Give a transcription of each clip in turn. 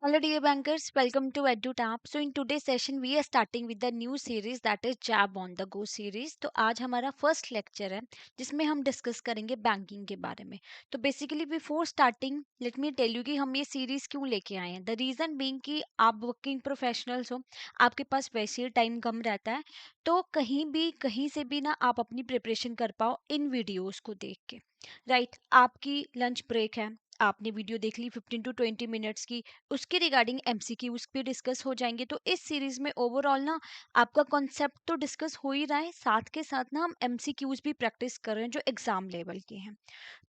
Hello, dear bankers. Welcome to EduTap. So, in today's session, we are starting with the new series that is Jab on the Go series. तो आज हमारा first lecture है जिसमें हम discuss करेंगे banking के बारे में. तो basically before starting let me tell you कि हम ये सीरीज क्यों लेके आए हैं. द रीजन बीइंग कि आप वर्किंग प्रोफेशनल्स हो, आपके पास वैसे ही टाइम कम रहता है, तो कहीं भी कहीं से भी ना आप अपनी प्रिपरेशन कर पाओ इन वीडियोस को देख के. राइट, आपकी लंच ब्रेक है, आपने वीडियो देख ली 15 टू 20 मिनट्स की, उसके रिगार्डिंग एमसीक्यूज भी डिस्कस हो जाएंगे. तो इस सीरीज में ओवरऑल ना आपका कॉन्सेप्ट तो डिस्कस हो ही रहा है, साथ के साथ ना हम एमसीक्यूज भी प्रैक्टिस कर रहे हैं जो एग्जाम लेवल के हैं.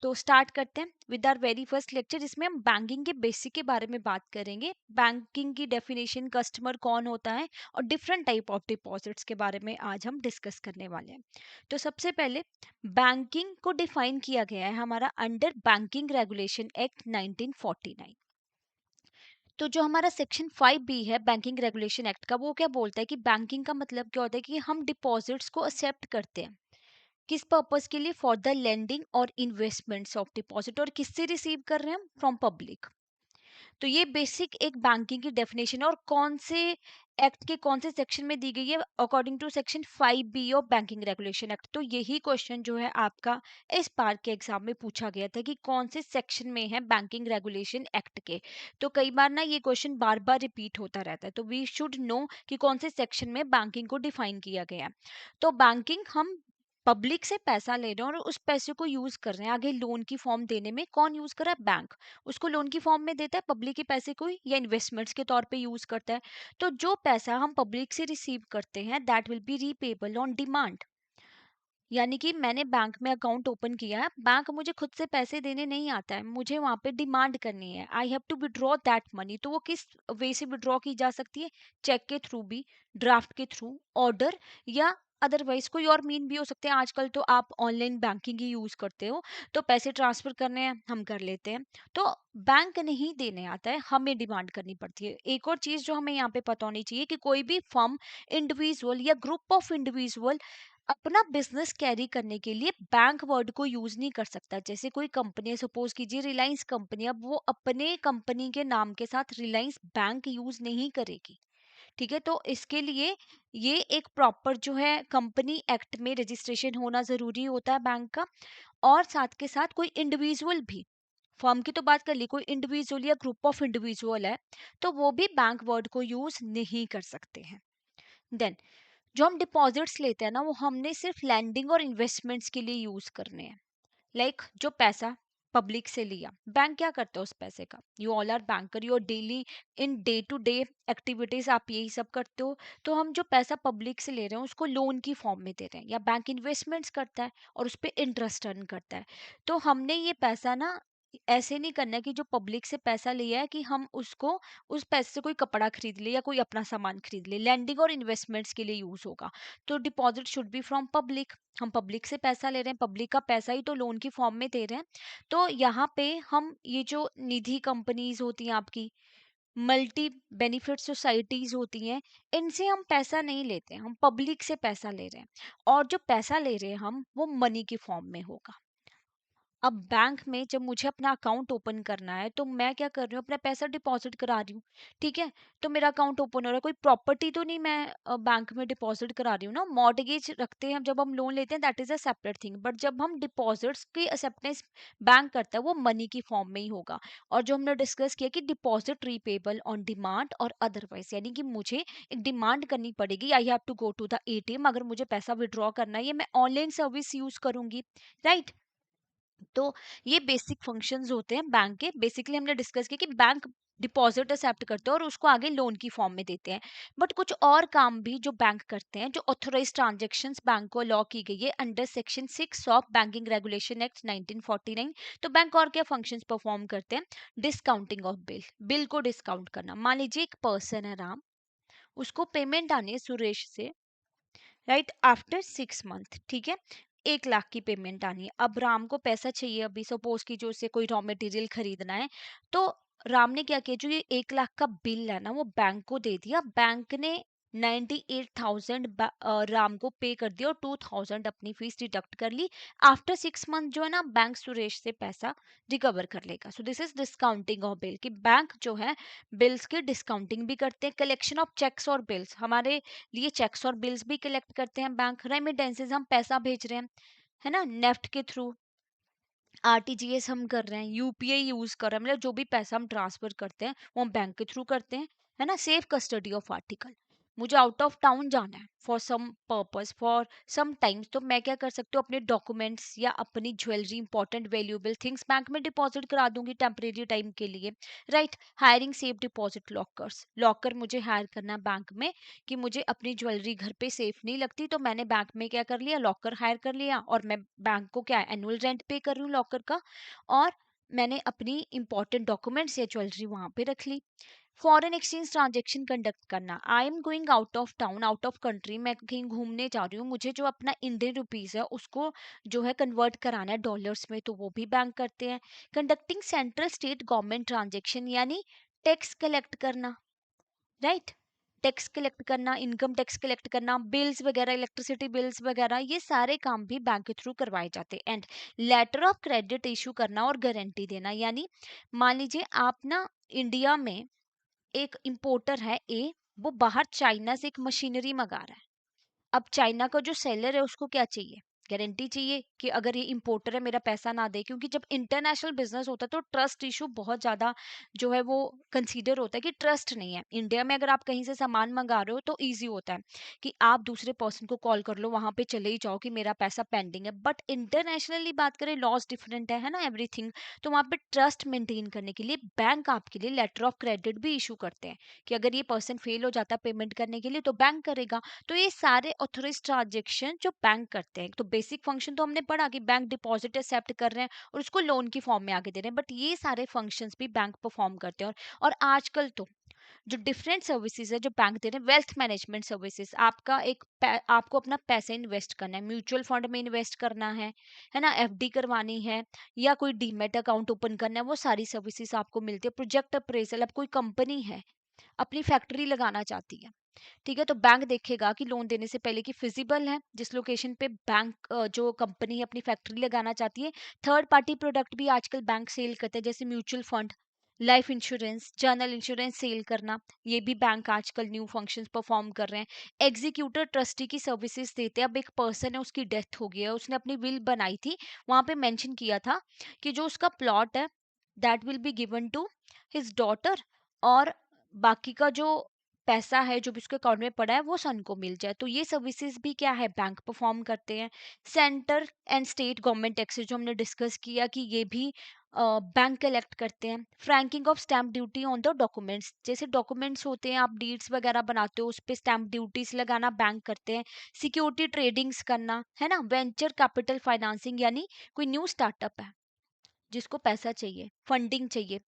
तो स्टार्ट करते हैं with our very first lecture जिसमें हम बैंकिंग के बेसिक के बारे में बात करेंगे. बैंकिंग की डेफिनेशन, कस्टमर कौन होता है और डिफरेंट टाइप ऑफ डिपॉजिट्स के बारे में आज हम डिस्कस करने वाले हैं. तो सबसे पहले बैंकिंग को डिफाइन किया गया है हमारा अंडर बैंकिंग रेगुलेशन एक्ट 1949. तो जो हमारा सेक्शन 5B है बैंकिंग रेगुलेशन एक्ट का, वो क्या बोलता है कि बैंकिंग का मतलब क्या होता है कि हम डिपॉजिट्स को एक्सेप्ट करते हैं. किस पर्पस के लिए? फॉर द लेंडिंग और इन्वेस्टमेंट्स ऑफ डिपॉजिट. और किससे रिसीव कर रहे हैं हम? From public. तो ये बेसिक एक बैंकिंग की डेफिनेशन है. और कौन से एक्ट के कौन से सेक्शन में दी गई है? According to section 5B of banking regulation act. तो यही क्वेश्चन जो है आपका इस बार के एग्जाम में पूछा गया था कि कौन से सेक्शन में है बैंकिंग रेगुलेशन एक्ट के. तो कई बार ना ये क्वेश्चन बार बार रिपीट होता रहता है, तो वी शुड नो कि कौन से सेक्शन में बैंकिंग को डिफाइन किया गया है. तो बैंकिंग, हम पब्लिक से पैसा ले रहे हैं और उस पैसे को यूज कर रहे हैं आगे लोन की फॉर्म देने में. कौन यूज कर रहा है? बैंक. उसको लोन की फॉर्म में देता है पब्लिक के पैसे को ही, या इन्वेस्टमेंट्स के तौर पे यूज करता है. तो जो पैसा हम पब्लिक से रिसीव करते हैं that will B repayable on demand. यानी कि मैंने बैंक में अकाउंट ओपन किया है, बैंक मुझे खुद से पैसे देने नहीं आता है, मुझे वहां पे डिमांड करनी है. I have to withdraw that money. तो वो किस वे से विड्रॉ की जा सकती है? चेक के थ्रू भी, ड्राफ्ट के थ्रू, ऑर्डर, या अदरवाइज कोई और मीन भी हो सकते हैं. आजकल तो आप ऑनलाइन बैंकिंग ही यूज करते हो, तो पैसे ट्रांसफर करने हैं हम कर लेते हैं. तो बैंक नहीं देने आता है, हमें डिमांड करनी पड़ती है. एक और चीज जो हमें यहाँ पे पता होनी चाहिए कि कोई भी फर्म, इंडिविजुअल या ग्रुप ऑफ इंडिविजुअल अपना बिजनेस कैरी करने के लिए बैंक वर्ड को यूज नहीं कर सकता. जैसे कोई कंपनी है, सपोज कीजिए रिलायंस कंपनी, अब वो अपने कंपनी के नाम के साथ रिलायंस बैंक यूज नहीं करेगी. ठीक है, तो इसके लिए ये एक प्रॉपर जो है कंपनी एक्ट में रजिस्ट्रेशन होना जरूरी होता है बैंक का. और साथ के साथ कोई इंडिविजुअल भी, फर्म की तो बात कर ली, कोई इंडिविजुअल या ग्रुप ऑफ इंडिविजुअल है तो वो भी बैंक वर्ड को यूज नहीं कर सकते हैं. देन जो हम डिपॉजिट्स लेते हैं ना, वो हमने सिर्फ लैंडिंग और इन्वेस्टमेंट्स के लिए यूज करने हैं. जो पैसा पब्लिक से लिया, बैंक क्या करता है उस पैसे का? You all are banker, your daily in day to day activities आप यही सब करते हो. तो हम जो पैसा पब्लिक से ले रहे हैं उसको लोन की फॉर्म में दे रहे हैं, या बैंक इन्वेस्टमेंट्स करता है और उस पर इंटरेस्ट अर्न करता है. तो हमने ये पैसा ना ऐसे नहीं करना है कि जो पब्लिक से पैसा लिया है कि हम उसको, उस पैसे से कोई कपड़ा खरीद ले या कोई अपना सामान खरीद ले. लैंडिंग और इन्वेस्टमेंट्स के लिए यूज होगा. तो deposit should be from public. हम पब्लिक से पैसा ले रहे हैं, पब्लिक का पैसा ही तो लोन की फॉर्म में दे रहे हैं. तो यहाँ पे हम ये जो निधि कंपनीज होती हैं आपकी, मल्टी बेनिफिट सोसाइटीज होती हैं, इनसे हम पैसा नहीं लेते हैं, हम पब्लिक से पैसा ले रहे हैं. और जो पैसा ले रहे हैं हम, वो मनी की फॉर्म में होगा. अब बैंक में जब मुझे अपना अकाउंट ओपन करना है तो मैं क्या कर रही हूँ? अपना पैसा डिपॉजिट करा रही हूँ. ठीक है, तो मेरा अकाउंट ओपन हो रहा है, कोई प्रॉपर्टी तो नहीं मैं बैंक में डिपॉजिट करा रही हूँ ना. मॉर्गेज रखते हैं जब हम लोन लेते हैं, that is a separate thing. But जब हम डिपॉजिट्स की एक्सेप्टेंस बैंक करता है, वो मनी की फॉर्म में ही होगा. और जो हमने डिस्कस किया कि डिपॉजिट रीपेबल ऑन डिमांड और अदरवाइज, यानी कि मुझे एक डिमांड करनी पड़ेगी. I have to go to the ATM. अगर मुझे पैसा विड्रॉ करना है, ये मैं ऑनलाइन सर्विस यूज करूंगी. राइट. तो ये बेसिक फंक्शंस होते हैं बैंक के. बेसिकली हमने डिस्कस किया कि बैंक डिपॉजिट एक्सेप्ट करते हैं और उसको आगे लोन की फॉर्म में देते हैं. बट कुछ और काम भी जो बैंक करते हैं, जो ऑथोराइज ट्रांजैक्शंस बैंक को लॉ की गई है under section 6 of banking regulation act 1949. तो बैंक और क्या फंक्शंस परफॉर्म करते हैं? डिस्काउंटिंग ऑफ बिल, बिल को डिस्काउंट करना. मान लीजिए एक पर्सन है राम, उसको पेमेंट आनी है सुरेश से, राइट, आफ्टर 6 मंथ. ठीक है, 1 लाख की पेमेंट आनी है. अब राम को पैसा चाहिए अभी, सपोज की जो उसे कोई रॉ मटेरियल खरीदना है. तो राम ने क्या किया, जो ये 1 लाख का बिल है ना, वो बैंक को दे दिया. बैंक ने 98,000 राम को पे कर दिया और 2,000 अपनी फीस डिडक्ट कर ली। आफ्टर 6 मंथ जो है ना बैंक सुरेश से पैसा रिकवर कर लेगा। So this is discounting of bill, कि बैंक जो है बिल्स की डिस्काउंटिंग भी करते हैं। कलेक्शन ऑफ चेक्स और बिल्स, हमारे लिए चेक्स और बिल्स भी कलेक्ट करते हैं बैंक। रेमिटेंसेज, हम पैसा भेज रहे हैं, है ना, नेफ्ट के थ्रू। आरटीजीएस हम कर रहे हैं, यूपीआई यूज कर रहे हैं, मतलब जो भी पैसा हम ट्रांसफर करते हैं वो हम बैंक के थ्रू करते हैं, है ना। सेफ कस्टडी ऑफ आर्टिकल, मुझे आउट ऑफ टाउन जाना है for some purpose, for some times, तो मैं क्या कर सकती हूँ, अपने डॉक्यूमेंट्स या अपनी jewellery, important valuable things bank में डिपॉजिट करा दूंगी टेम्परेरी टाइम के लिए, right. Hiring safe deposit lockers, locker मुझे हायर करना बैंक में, कि मुझे अपनी ज्वेलरी घर पे सेफ नहीं लगती, तो मैंने बैंक में क्या कर लिया, लॉकर हायर कर लिया, और मैं बैंक को क्या एनुअल रेंट पे कर रही हूँ लॉकर का, और मैंने अपनी इंपॉर्टेंट डॉक्यूमेंट्स या ज्वेलरी वहां पे रख ली। फॉरेन एक्सचेंज ट्रांजेक्शन कंडक्ट करना, I am going out of town, out of country, मैं कहीं घूमने जा रही हूँ, मुझे जो अपना इंडियन रुपीज है उसको जो है कन्वर्ट कराना है डॉलर्स में, तो वो भी बैंक करते हैं। Conducting central state government transaction, यानी टैक्स कलेक्ट करना, राइट। टैक्स कलेक्ट करना, इनकम टैक्स कलेक्ट करना, बिल्स वगैरह, इलेक्ट्रिसिटी बिल्स वगैरह, ये सारे काम भी बैंक के थ्रू करवाए जाते हैं। And later of credit issue करना और गारंटी देना, यानी मान लीजिए आप ना इंडिया में एक इंपोर्टर है ए, वो बाहर चाइना से एक मशीनरी मंगा रहा है। अब चाइना का जो सेलर है उसको क्या चाहिए, गारंटी चाहिए कि अगर ये इंपोर्टर है मेरा पैसा ना दे, क्योंकि जब इंटरनेशनल बिजनेस होता है तो ट्रस्ट इशू बहुत ज्यादा जो है वो कंसीडर होता है, कि ट्रस्ट नहीं है। इंडिया में अगर आप कहीं से सामान मंगा रहे हो तो इजी होता है कि आप दूसरे पर्सन को कॉल कर लो, वहां पे चले ही जाओ कि मेरा पैसा पेंडिंग है। बट इंटरनेशनली बात करें, लॉस डिफरेंट है ना, एवरीथिंग। तो वहां पे ट्रस्ट मेंटेन करने के लिए बैंक आपके लिए लेटर ऑफ क्रेडिट भी इशू करते हैं, कि अगर ये पर्सन फेल हो जाता है पेमेंट करने के लिए तो बैंक करेगा। तो ये सारे ऑथराइज्ड ट्रांजेक्शन जो बैंक करते हैं, तो बेसिक फंक्शन तो हमने पढ़ा कि बैंक डिपॉजिट एक्सेप्ट कर रहे हैं और उसको लोन की फॉर्म में आगे दे रहे हैं, बट ये सारे फंक्शंस भी बैंक परफॉर्म करते हैं। और आजकल तो जो डिफरेंट सर्विसेज है जो बैंक दे रहे हैं, वेल्थ मैनेजमेंट सर्विसेज, आपका आपको अपना पैसा इन्वेस्ट करना है, म्यूचुअल फंड में इन्वेस्ट करना है ना, एफडी करवानी है, या कोई डीमेट अकाउंट ओपन करना है, वो सारी सर्विसेज आपको मिलती है। प्रोजेक्ट अप्रेजल, अब कोई कंपनी है अपनी फैक्ट्री लगाना चाहती है, ठीक है, तो बैंक देखेगा कि लोन देने से पहले कि फिजिबल है जिस लोकेशन पे बैंक जो कंपनी अपनी फैक्ट्री लगाना चाहती है। थर्ड पार्टी प्रोडक्ट भी आजकल बैंक सेल करते हैं, जैसे mutual fund, life insurance, general insurance sale करना, ये भी बैंक आजकल न्यू फंक्शंस परफॉर्म कर रहे हैं। एग्जीक्यूटर ट्रस्टी की सर्विसेज देते हैं। अब एक पर्सन है, उसकी डेथ हो गई है, उसने अपनी विल बनाई थी, वहां पे मेंशन किया था कि जो उसका प्लॉट है that will be given to his daughter, और बाकी का जो पैसा है जो भी उसके अकाउंट में पड़ा है वो सन को मिल जाए। तो ये सर्विसेज भी क्या है, बैंक परफॉर्म करते हैं। Centre and state government taxes जो हमने डिस्कस किया कि ये भी बैंक कलेक्ट करते हैं। Franking of stamp duty on the documents, जैसे डॉक्यूमेंट्स होते हैं, आप डीड्स वगैरह बनाते हो, उस पे स्टैम्प ड्यूटीज लगाना बैंक करते हैं। सिक्योरिटी ट्रेडिंग्स करना, है ना। वेंचर कैपिटल फाइनेंसिंग, यानी कोई न्यू स्टार्टअप है जिसको पैसा चाहिए, फंडिंग चाहिए,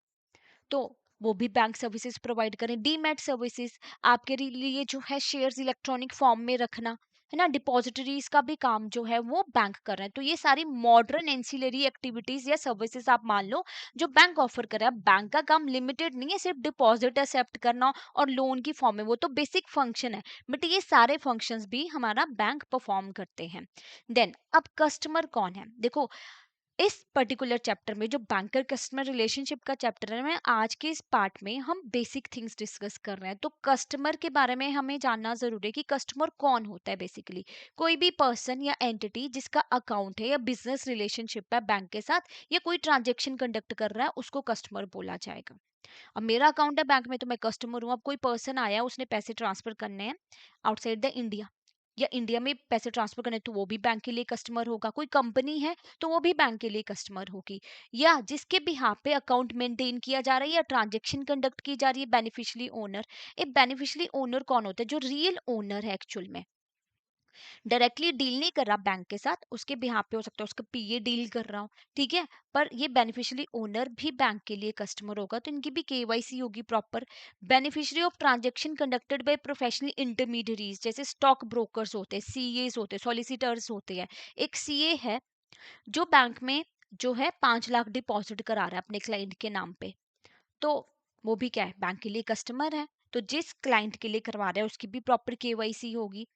तो वो भी बैंक सर्विसेज प्रोवाइड करें। डीमैट सर्विसेज, आपके लिए जो है शेयर्स इलेक्ट्रॉनिक फॉर्म में रखना, है ना। डिपॉजिटरीज का भी काम जो है वो बैंक कर रहे हैं। तो ये सारी मॉडर्न एंसिलरी एक्टिविटीज या सर्विसेज आप मान लो जो बैंक ऑफर कर रहा है। बैंक का काम लिमिटेड नहीं है सिर्फ डिपॉजिट एक्सेप्ट करना और लोन की फॉर्म में, वो तो बेसिक फंक्शन है, बट ये सारे फंक्शंस भी हमारा बैंक परफॉर्म करते हैं। देन अब कस्टमर कौन है, देखो इस पर्टिकुलर चैप्टर में जो बैंकर कस्टमर रिलेशनशिप का चैप्टर है, मैं आज के इस पार्ट में हम बेसिक थिंग्स डिस्कस कर रहे हैं। तो कस्टमर के बारे में हमें जानना जरूरी है कि कस्टमर कौन होता है। बेसिकली कोई भी पर्सन या एंटिटी जिसका अकाउंट है या बिजनेस रिलेशनशिप है बैंक के साथ, या कोई ट्रांजेक्शन कंडक्ट कर रहा है, उसको कस्टमर बोला जाएगा। अब मेरा अकाउंट है बैंक में तो मैं कस्टमर हूँ। अब कोई पर्सन आया, उसने पैसे ट्रांसफर करने हैं आउटसाइड द इंडिया, या इंडिया में पैसे ट्रांसफर करने, तो वो भी बैंक के लिए कस्टमर होगा। कोई कंपनी है तो वो भी बैंक के लिए कस्टमर होगी। या जिसके बिहाफ पे अकाउंट मेंटेन किया जा रहा है या ट्रांजेक्शन कंडक्ट की जा रही है, बेनिफिशियरी ओनर। एक बेनिफिशियरी ओनर कौन होता है, जो रियल ओनर है एक्चुअल में, डायरेक्टली डील नहीं कर रहा बैंक के साथ, उसके बिहाफ पे हो सकता है उसका पीए डील कर रहा हो, ठीक है। पर ये बेनिफिशियरी ओनर भी बैंक के लिए कस्टमर होगा, तो इनकी भी केवाईसी होगी proper. Beneficiary of transaction conducted by professional intermediaries, जैसे स्टॉक ब्रोकर्स होते हैं, सीएस होते हैं, सॉलिसिटर्स होते हैं। एक सीए है जो बैंक में जो है 5 लाख डिपॉजिट करा रहा है अपने क्लाइंट के नाम पे, तो वो भी क्या है, बैंक के लिए कस्टमर है। तो जिस क्लाइंट के लिए करवा रहा है उसकी भी प्रॉपर केवाईसी होगी।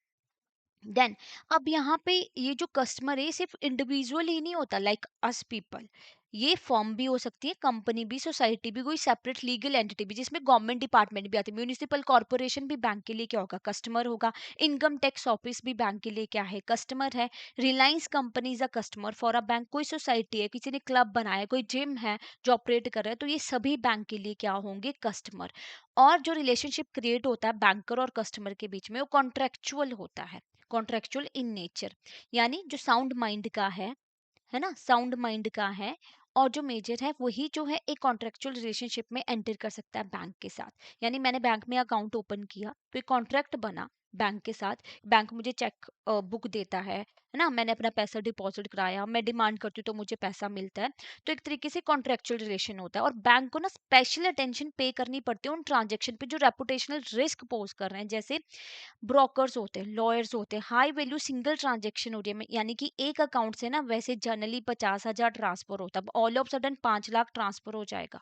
देन अब यहाँ पे ये जो कस्टमर है सिर्फ इंडिविजुअल ही नहीं होता, लाइक अस पीपल, ये फॉर्म भी हो सकती है, कंपनी भी, सोसाइटी भी, कोई सेपरेट लीगल एंटिटी भी जिसमें गवर्नमेंट डिपार्टमेंट भी आती है, म्यूनिसिपल कॉर्पोरेशन भी बैंक के लिए क्या होगा, कस्टमर होगा। इनकम टैक्स ऑफिस भी बैंक के लिए क्या है, कस्टमर है। Reliance company is a customer for a bank. कोई सोसाइटी है, किसी ने क्लब बनाया है, कोई जिम है जो ऑपरेट कर रहा है, तो ये सभी बैंक के लिए क्या होंगे, कस्टमर। और जो रिलेशनशिप क्रिएट होता है बैंकर और कस्टमर के बीच में वो कॉन्ट्रेक्चुअल होता है, कॉन्ट्रेक्चुअल इन नेचर, यानी जो साउंड माइंड का है ना, साउंड माइंड का है। और जो मेजर है वही जो है एक कॉन्ट्रेक्चुअल रिलेशनशिप में एंटर कर सकता है बैंक के साथ। यानी मैंने बैंक में अकाउंट ओपन किया तो एक कॉन्ट्रैक्ट बना बैंक के साथ, बैंक मुझे चेक बुक देता है ना, मैंने अपना पैसा डिपॉजिट कराया, मैं डिमांड करती हूँ तो मुझे पैसा मिलता है। तो एक तरीके से कॉन्ट्रेक्चुअल रिलेशन होता है और बैंक को ना स्पेशल अटेंशन पे करनी पड़ती है उन ट्रांजेक्शन पे जो रेपुटेशनल रिस्क पोज कर रहे हैं, जैसे ब्रोकर्स होते हैं, लॉयर्स होते हैं, हाई वैल्यू सिंगल ट्रांजेक्शन हो रही है, यानी कि एक अकाउंट से ना वैसे जनरली 50,000 ट्रांसफर होता है, अब all of sudden 5 lakh transfer हो जाएगा,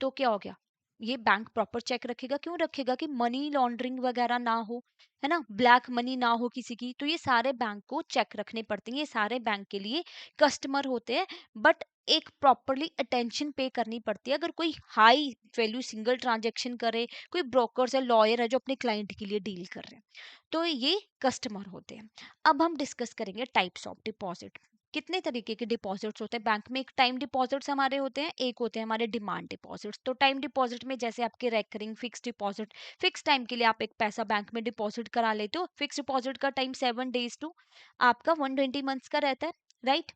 तो क्या हो गया, ये बैंक प्रॉपर चेक रखेगा। क्यों रखेगा, कि मनी लॉन्ड्रिंग वगैरह ना हो, है ना, ब्लैक मनी ना हो किसी की। तो ये सारे बैंक को चेक रखने पड़ते हैं, ये सारे बैंक के लिए कस्टमर होते हैं। बट एक प्रॉपरली अटेंशन पे करनी पड़ती है अगर कोई हाई वैल्यू सिंगल ट्रांजेक्शन करे, कोई ब्रोकर्स है, लॉयर है जो अपने क्लाइंट के लिए डील कर रहे हैं, तो ये कस्टमर होते हैं। अब हम डिस्कस करेंगे टाइप्स ऑफ डिपॉजिट। कितने तरीके के डिपॉजिट्स होते हैं बैंक में, एक टाइम डिपॉजिट्स हमारे होते हैं, एक होते हैं हमारे डिमांड डिपॉजिट्स। तो टाइम डिपॉजिट में जैसे आपके recurring fix deposit, fix time के लिए आप एक पैसा बैंक में डिपॉजिट करा लेते हो, फिक्स डिपॉजिट का टाइम 7 days टू आपका 120 मंथ्स का रहता है, राइट।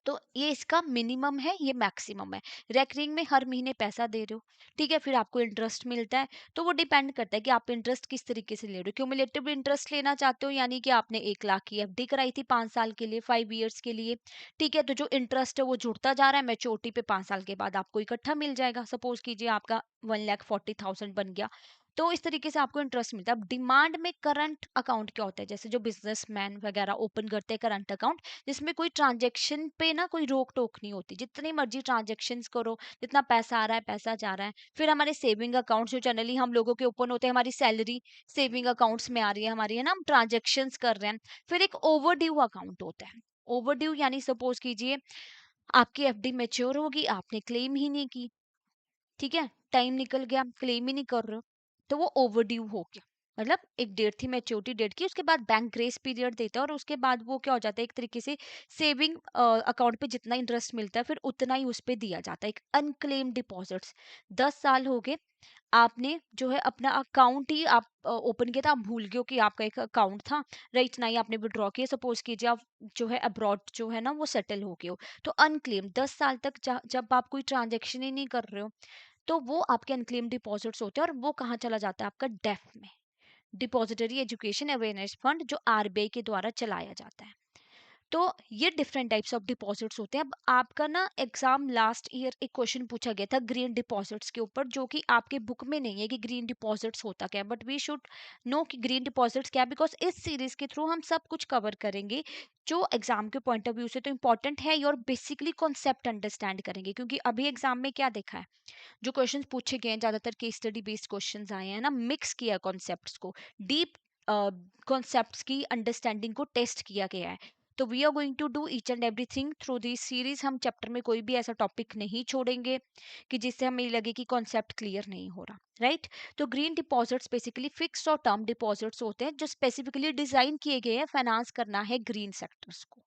तो ये इसका मिनिमम है, ये मैक्सिमम है। रेकरिंग में हर महीने पैसा दे रहे हो, ठीक है, फिर आपको इंटरेस्ट मिलता है। तो वो डिपेंड करता है कि आप इंटरेस्ट किस तरीके से ले रहे हो, क्यूमुलेटिव इंटरेस्ट लेना चाहते हो, यानी कि आपने 1 लाख की एफडी कराई थी 5 साल के लिए, 5 years के लिए, ठीक है, तो जो इंटरेस्ट है वो जुड़ता जा रहा है, मैच्योरिटी पे 5 साल के बाद आपको इकट्ठा मिल जाएगा। सपोज कीजिए आपका 1,40,000 बन गया, तो इस तरीके से आपको इंटरेस्ट मिलता है। अब डिमांड में करंट अकाउंट क्या होता है, जैसे जो बिजनेसमैन वगैरह ओपन करते हैं करंट अकाउंट, जिसमें कोई ट्रांजेक्शन पे ना कोई रोक टोक नहीं होती, जितनी मर्जी ट्रांजेक्शन करो, जितना पैसा आ रहा है पैसा जा रहा है। फिर हमारे सेविंग अकाउंट जो जनरली हम लोगों के ओपन होते हैं, हमारी सैलरी सेविंग अकाउंट्स में आ रही है हमारी, है ना, हम ट्रांजेक्शन कर रहे हैं। फिर एक ओवर ड्यू अकाउंट होता है। ओवर ड्यू यानी सपोज कीजिए आपकी एफडी मेच्योर होगी, आपने क्लेम ही नहीं की, ठीक है, टाइम निकल गया, क्लेम ही नहीं कर रहे हो, तो वो ओवरड्यू हो गया। मतलब एक डेट थी मैच्योरिटी डेट की, उसके बाद बैंक ग्रेस पीरियड देता है और उसके बाद वो क्या हो जाता है, एक तरीके से सेविंग अकाउंट पे जितना इंटरेस्ट मिलता है फिर उतना ही उस पे दिया जाता है। एक अनक्लेम डिपॉजिट्स, 10 साल हो गए, आपने जो है अपना अकाउंट ही आप ओपन किया था, आप भूल गए हो कि आपका एक अकाउंट था, राइट, ना ही आपने विड्रॉ किया, सपोज कीजिए आप जो है अब्रॉड जो है ना वो सेटल हो गए हो, तो अनक्लेम 10 साल तक जब आप कोई ट्रांजेक्शन ही नहीं कर रहे हो, तो वो आपके अनक्लेम डिपॉजिट्स होते हैं और वो कहाँ चला जाता है, आपका डेफ में, डिपॉजिटरी एजुकेशन अवेयरनेस फंड, जो आरबीआई के द्वारा चलाया जाता है। तो ये डिफरेंट टाइप्स ऑफ डिपॉजिट्स होते हैं। अब आपका ना एग्जाम लास्ट ईयर एक क्वेश्चन पूछा गया था ग्रीन डिपॉजिट्स के ऊपर, जो कि आपके बुक में नहीं है कि ग्रीन डिपॉजिट्स होता क्या है, बट वी शुड नो कि ग्रीन डिपॉजिट्स क्या है, बिकॉज इस सीरीज के थ्रू हम सब कुछ कवर करेंगे जो एग्जाम के पॉइंट ऑफ व्यू से तो इंपॉर्टेंट है, और बेसिकली कॉन्सेप्ट अंडरस्टैंड करेंगे। क्योंकि अभी एग्जाम में क्या देखा है, जो क्वेश्चंस पूछे गए हैं ज्यादातर केस स्टडी बेस्ड क्वेश्चंस आए हैं ना, मिक्स किया कॉन्सेप्ट्स को, डीप कॉन्सेप्ट्स की अंडरस्टैंडिंग को टेस्ट किया गया है। तो we are going to do each and everything through this series. हम चैप्टर में कोई भी ऐसा टॉपिक नहीं छोड़ेंगे कि जिससे हमें लगे कि कॉन्सेप्ट क्लियर नहीं हो रहा, राइट। तो ग्रीन डिपॉजिट्स बेसिकली फिक्स्ड और टर्म डिपॉजिट्स होते हैं जो स्पेसिफिकली डिजाइन किए गए हैं फाइनेंस करना है ग्रीन सेक्टर्स को,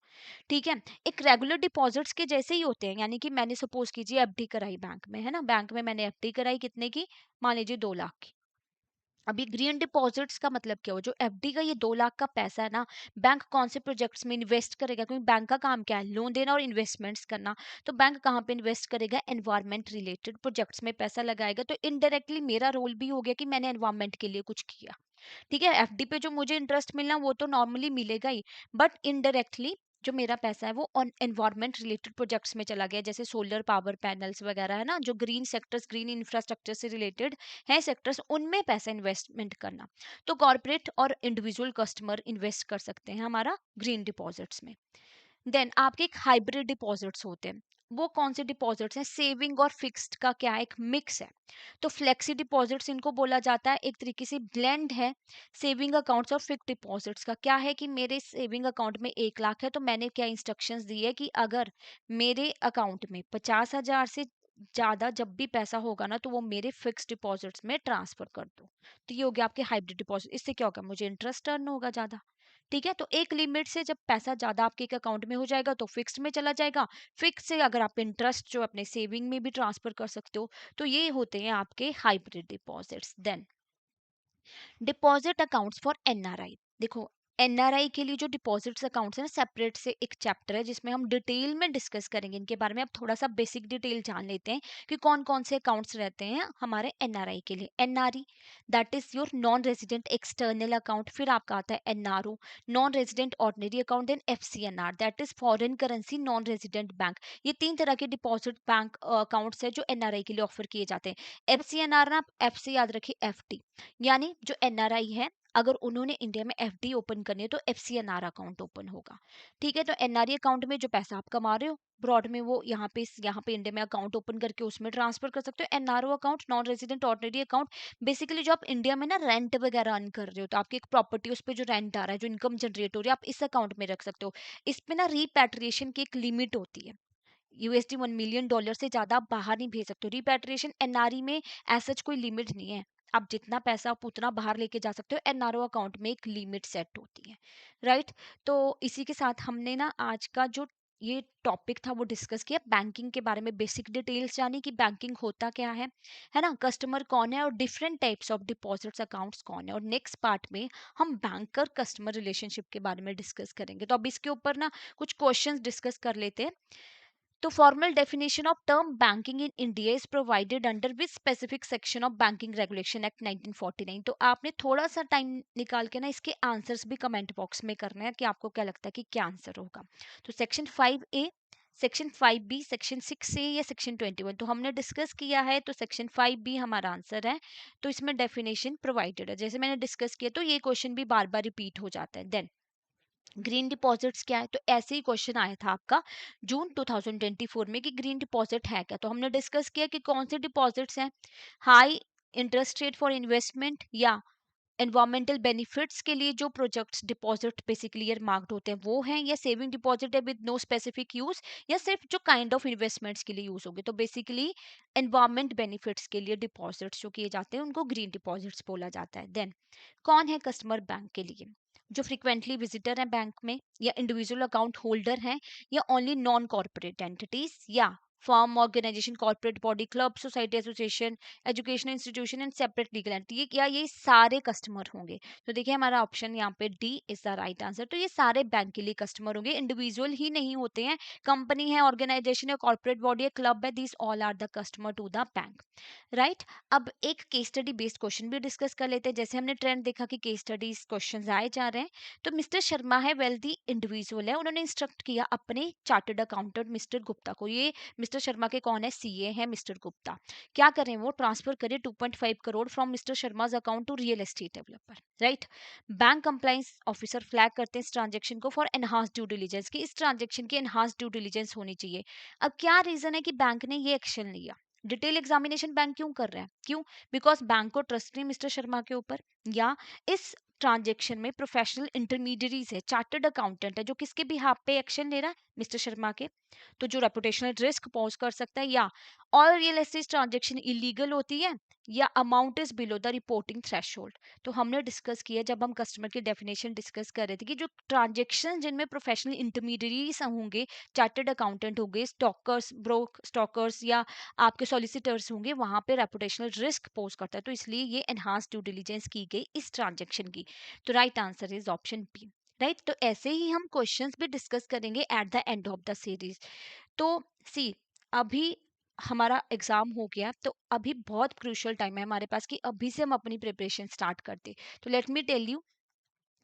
ठीक है। एक रेगुलर डिपॉजिट्स के जैसे ही होते हैं, यानी कि मैंने सपोज कीजिए एफडी कराई बैंक में, है ना, बैंक में मैंने एफडी कराई कितने की, मान लीजिए 2 लाख की। अभी ग्रीन डिपॉजिट्स का मतलब क्या हो, जो एफडी का ये 2 लाख का पैसा है ना, बैंक कौन से प्रोजेक्ट्स में इन्वेस्ट करेगा, क्योंकि बैंक का काम क्या है, लोन देना और इन्वेस्टमेंट्स करना। तो बैंक कहाँ पे इन्वेस्ट करेगा, एनवायरमेंट रिलेटेड प्रोजेक्ट्स में पैसा लगाएगा। तो इनडायरेक्टली मेरा रोल भी हो गया कि मैंने एनवायरमेंट के लिए कुछ किया, ठीक है। एफडी पे जो मुझे इंटरेस्ट मिलना वो तो नॉर्मली मिलेगा ही, बट इनडायरेक्टली जो मेरा पैसा है वो ऑन एनवायरमेंट रिलेटेड प्रोजेक्ट्स में चला गया, जैसे सोलर पावर पैनल्स वगैरह, है ना, जो ग्रीन सेक्टर्स, ग्रीन इंफ्रास्ट्रक्चर से रिलेटेड है सेक्टर्स, उनमें पैसा इन्वेस्टमेंट करना। तो कॉर्पोरेट और इंडिविजुअल कस्टमर इन्वेस्ट कर सकते हैं हमारा ग्रीन डिपॉजिट्स में। देन आपके एक हाइब्रिड डिपॉजिट्स होते हैं। वो कौन से डिपॉजिट्स हैं? सेविंग और फिक्स्ड का क्या है? एक मिक्स है। तो फ्लेक्सी डिपॉजिट्स इनको बोला जाता है, एक तरीके से ब्लेंड है सेविंग अकाउंट्स और फिक्स्ड डिपॉजिट्स का। क्या है कि मेरे सेविंग अकाउंट में 1 लाख है, तो मैंने क्या इंस्ट्रक्शंस दी है कि अगर मेरे अकाउंट में 50,000 से ज्यादा जब भी पैसा होगा ना, तो वो मेरे फिक्स्ड डिपॉजिट्स में ट्रांसफर कर दो। तो ये हो गया आपके हाइब्रिड डिपॉजिट। इससे क्या होगा? मुझे इंटरेस्ट अर्न होगा ज्यादा। ठीक है, तो एक लिमिट से जब पैसा ज्यादा आपके एक अकाउंट में हो जाएगा तो फिक्स्ड में चला जाएगा। फिक्स से अगर आप इंटरेस्ट जो अपने सेविंग में भी ट्रांसफर कर सकते हो। तो ये होते हैं आपके hybrid deposits. Then deposit accounts for NRI. देखो, एनआरआई के लिए जो डिपॉजिट्स अकाउंट्स है ना, सेपरेट से एक चैप्टर है जिसमें हम डिटेल में डिस्कस करेंगे इनके बारे में। अब थोड़ा सा बेसिक डिटेल जान लेते हैं कि कौन कौन से अकाउंट्स रहते हैं हमारे एनआरआई के लिए। NRE, that is your non resident external account. फिर आपका आता है NRO, non resident ordinary account. Then FCNR, that is foreign currency non resident bank. ये 3 तरह के डिपॉजिट बैंक अकाउंट्स है जो एनआरआई के लिए ऑफर किए जाते हैं। एफसीएनआर ना, एफ से याद रखिए एफटी, यानी जो एनआरआई है अगर उन्होंने इंडिया में एफडी ओपन करनी है तो एफसीएनआर अकाउंट ओपन होगा। ठीक है, तो एनआरई अकाउंट में जो पैसा आप कमा रहे हो ब्रॉड में, वो यहाँ पे इंडिया में अकाउंट ओपन करके उसमें ट्रांसफर कर सकते हो। NRO account, non resident ordinary account, basically जो आप इंडिया में ना रेंट वगैरह अर्न कर रहे हो, तो आपकी एक प्रॉपर्टी उस पर जो रेंट आ रहा है, जो इनकम जनरेट हो रही है, आप इस अकाउंट में रख सकते हो। इस पे ना रीपैट्रिएशन की एक लिमिट होती है। यूएसडी $1 मिलियन से ज्यादा आप बाहर नहीं भेज सकते हो। रिपैट्रिएशन एनआरई में ऐसा कोई लिमिट नहीं है। आप जितना पैसा आप उतना बाहर लेके जा सकते हो। एनआरओ अकाउंट में एक लिमिट सेट होती है। राइट। तो इसी के साथ हमने ना आज का जो ये टॉपिक था वो डिस्कस किया। बैंकिंग के बारे में बेसिक डिटेल्स जानी कि बैंकिंग होता क्या है ना, कस्टमर कौन है और different types of deposits accounts कौन है। और नेक्स्ट पार्ट में हम बैंकर कस्टमर रिलेशनशिप के बारे में डिस्कस करेंगे। तो अब इसके ऊपर ना कुछ क्वेश्चंस डिस्कस कर लेते हैं। तो formal definition of term banking in India is provided under which specific section of Banking Regulation Act 1949। तो आपने थोड़ा सा टाइम निकाल के ना इसके आंसर्स भी कमेंट बॉक्स में करना है कि आपको क्या लगता है कि क्या आंसर होगा। तो section 5A, section 5B, section 6A या सेक्शन 21। तो हमने डिस्कस किया है, तो सेक्शन 5B हमारा आंसर है। तो इसमें डेफिनेशन प्रोवाइडेड है, जैसे मैंने डिस्कस किया। तो ये क्वेश्चन भी बार बार रिपीट हो जाता है। देन ग्रीन डिपॉजिट्स क्या है? तो ऐसे ही क्वेश्चन आया था आपका जून 2024 में कि ग्रीन डिपॉजिट है क्या। तो हमने डिस्कस किया कि कौन से डिपॉजिट्स हैं। High interest rate for investment या एनवायरमेंटल बेनिफिट्स के लिए जो projects deposit basically year marked होते हैं वो हैं, या सेविंग डिपॉजिट है विद नो स्पेसिफिक यूज, या सिर्फ जो काइंड ऑफ इन्वेस्टमेंट्स के लिए यूज होंगे। तो बेसिकली एनवायरमेंट बेनिफिट्स के लिए डिपॉजिट्स जो किए जाते हैं उनको ग्रीन डिपॉजिट्स बोला जाता है। देन कौन है कस्टमर बैंक के लिए? जो फ्रिक्वेंटली विजिटर है बैंक में, या इंडिविजुअल अकाउंट होल्डर हैं, या ओनली नॉन कॉर्पोरेट एंटिटीज, या firm, organisation, corporate body, club, society, association, educational institution and separate legal entity, या ये सारे कस्टमर होंगे। तो देखिए हमारा ऑप्शन यहाँ पे D is the right answer. तो ये सारे बैंक के लिए कस्टमर होंगे, इंडिविजुअल ही नहीं होते हैं। कंपनी है, ऑर्गेनाइजेशन है, कॉर्पोरेट बॉडी है, क्लब है, these all are the customer to the bank. Right. अब एक केस स्टडी बेस्ड क्वेश्चन भी डिस्कस कर लेते हैं। जैसे हमने ट्रेंड देखा कि केस स्टडीज क्वेश्चन आए जा रहे हैं। तो मिस्टर शर्मा है वेल्दी इंडिविजुअल है, उन्होंने इंस्ट्रक्ट किया अपने चार्टर्ड अकाउंटेंट मिस्टर गुप्ता को। ये मिस्टर शर्मा के कौन है? सीए है मिस्टर गुप्ता। क्या करें? वो ट्रांसफर करे 2.5 crore from mister Sharma's account to real estate developer. Right. Bank compliance officer flag करते हैं इस ट्रांजेक्शन को फॉर एनहांस ड्यू डिलीजेंस, की इस ट्रांजेक्शन की एनहांस ड्यू डिलीजेंस होनी चाहिए। अब क्या रीजन है कि बैंक ने ये एक्शन लिया? डिटेल एग्जामिनेशन बैंक क्यों कर रहा है? क्यों? बिकॉज बैंक को ट्रस्ट नहीं मिस्टर शर्मा के ऊपर, या इस ट्रांजेक्शन में प्रोफेशनल इंटरमीडियरीज है, चार्टर्ड अकाउंटेंट है जो किसके बिहाफ पे एक्शन ले रहा है? मिस्टर शर्मा के। तो जो रेपुटेशनल रिस्क पोज कर सकता है, या all real estate transaction illegal होती है, या amount is below the reporting threshold. तो हमने डिस्कस किया जब हम कस्टमर की डेफिनेशन डिस्कस कर रहे थे कि जो ट्रांजेक्शन जिनमें प्रोफेशनल इंटरमीडियरीज होंगे, चार्टर्ड अकाउंटेंट होंगे, स्टॉकर्स, ब्रोक स्टॉकर्स, या आपके सॉलिसिटर्स होंगे, वहां पे रेपुटेशनल रिस्क पोज करता है। तो इसलिए ये एनहांस ड्यू डिलीजेंस की गई इस ट्रांजेक्शन की। तो right answer is option B. Right. तो ऐसे ही हम क्वेश्चंस भी डिस्कस करेंगे at the end of the series. तो सी, अभी हमारा एग्जाम हो गया, तो अभी बहुत क्रूशियल टाइम है हमारे पास कि अभी से हम अपनी प्रिपरेशन स्टार्ट करते। तो लेट मी टेल यू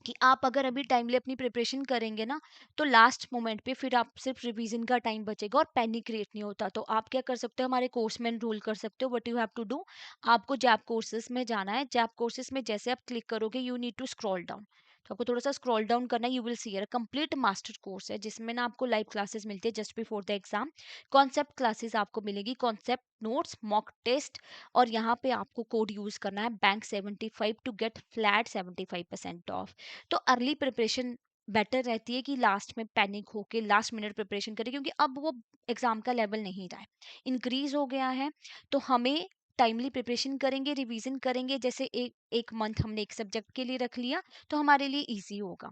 कि आप अगर अभी टाइमली अपनी प्रिपरेशन करेंगे ना, तो लास्ट मोमेंट पे फिर आप सिर्फ रिवीजन का टाइम बचेगा और पैनिक क्रिएट नहीं होता। तो आप क्या कर सकते हो? हमारे कोर्स में एनरोल कर सकते हो। What you have to do, आपको जैप कोर्सेज में जाना है। जैप कोर्सेज में जैसे आप क्लिक करोगे, you need to scroll down. तो आपको थोड़ा सा स्क्रॉल डाउन करना है, you will see here complete master course है जिसमें ना आपको लाइव क्लासेस मिलती है just before the exam, concept classes आपको मिलेगी, कॉन्सेप्ट नोट्स, मॉक टेस्ट, और यहाँ पे आपको कोड यूज करना है bank 75 to get flat 75% off. तो अर्ली प्रिपरेशन बेटर रहती है कि लास्ट में पैनिक होके लास्ट मिनट प्रिपरेशन करें, क्योंकि अब वो एग्जाम का लेवल नहीं रहा है, इंक्रीज हो गया है। तो हमें टाइमली प्रिपरेशन करेंगे, रिवीजन करेंगे, जैसे एक एक मंथ हमने एक सब्जेक्ट के लिए रख लिया तो हमारे लिए इजी होगा।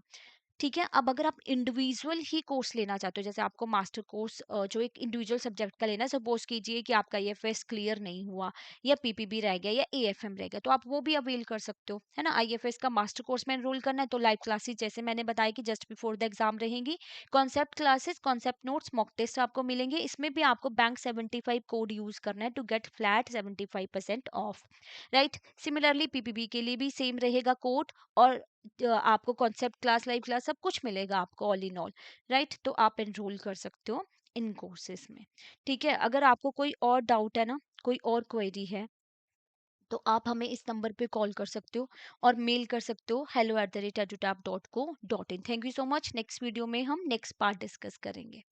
ठीक है, अब अगर आप इंडिविजुअल ही कोर्स लेना चाहते हो, जैसे आपको मास्टर कोर्स जो एक इंडिविजुअल सब्जेक्ट का लेना है, सपोज कीजिए कि आपका ईएफएस क्लियर नहीं हुआ या पीपीबी रह गया या एएफएम रह गया, तो आप वो भी अवेल कर सकते हो, है ना। आईएफएस का मास्टर कोर्स में एनरोल करना है तो लाइव क्लासेस जैसे मैंने बताया कि जस्ट बिफोर द एग्जाम रहेंगी, concept classes, concept notes, mock test आपको मिलेंगे, इसमें भी आपको बैंक 75 कोड यूज करना है to get flat 75% off, right. Similarly PPB के लिए भी सेम रहेगा कोड, और आपको कॉन्सेप्ट क्लास, लाइव क्लास सब कुछ मिलेगा आपको ऑल इन ऑल, राइट। तो आप एनरोल कर सकते हो इन कोर्सेज में। ठीक है, अगर आपको कोई और डाउट है ना, कोई और क्वेरी है, तो आप हमें इस नंबर पे कॉल कर सकते हो और मेल कर सकते हो hello@edutap.co.in। Thank you so much. Next video में हम नेक्स्ट पार्ट डिस्कस करेंगे।